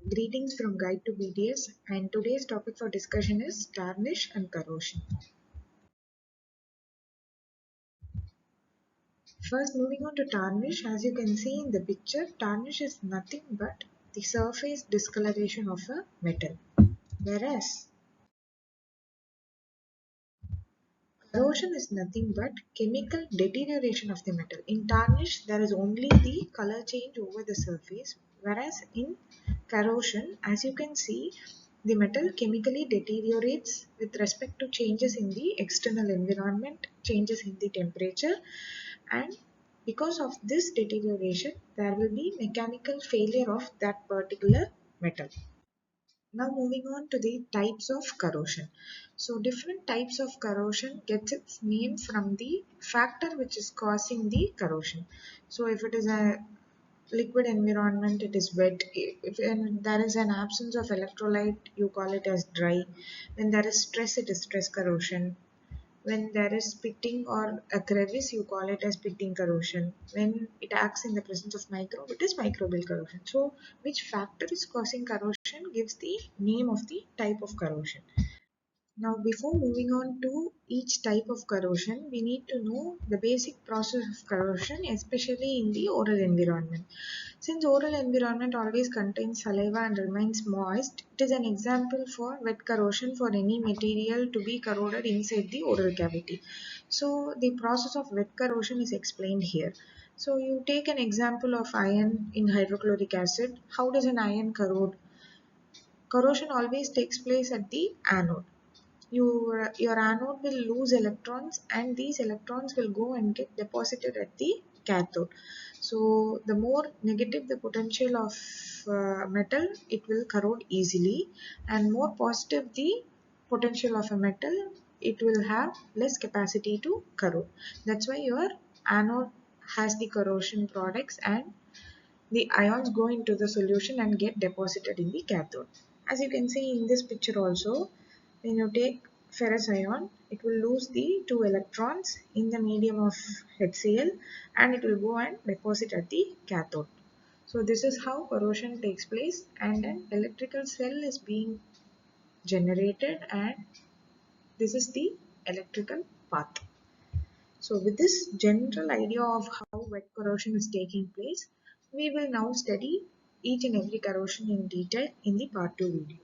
Greetings from Guide to BDS, and today's topic for discussion is tarnish and corrosion. First, moving on to tarnish, as you can see in the picture, tarnish is nothing but the surface discoloration of a metal, whereas corrosion is nothing but chemical deterioration of the metal. In tarnish, there is only the color change over the surface, whereas in corrosion, as you can see, the metal chemically deteriorates with respect to changes in the external environment, changes in the temperature, and because of this deterioration, there will be mechanical failure of that particular metal. Now moving on to the types of corrosion. So different types of corrosion gets its name from the factor which is causing the corrosion. So if it is a liquid environment, it is wet. If when there is an absence of electrolyte, you call it as dry. When there is stress, it is stress corrosion. When there is pitting or a crevice, you call it as pitting corrosion. When it acts in the presence of microbe, it is microbial corrosion. So, which factor is causing corrosion gives the name of the type of corrosion. Now, before moving on to each type of corrosion, we need to know the basic process of corrosion, especially in the oral environment. Since oral environment always contains saliva and remains moist, it is an example for wet corrosion for any material to be corroded inside the oral cavity. So, the process of wet corrosion is explained here. So, you take an example of iron in hydrochloric acid. How does an iron corrode? Corrosion always takes place at the anode. Your anode will lose electrons, and these electrons will go and get deposited at the cathode. So the more negative the potential of metal, it will corrode easily, and more positive the potential of a metal, it will have less capacity to corrode. That's why your anode has the corrosion products, and the ions go into the solution and get deposited in the cathode. As you can see in this picture also, when you take ferrous ion, it will lose the two electrons in the medium of HCl, and it will go and deposit at the cathode. So this is how corrosion takes place, and an electrical cell is being generated, and this is the electrical path. So with this general idea of how wet corrosion is taking place, we will now study each and every corrosion in detail in the part 2 video.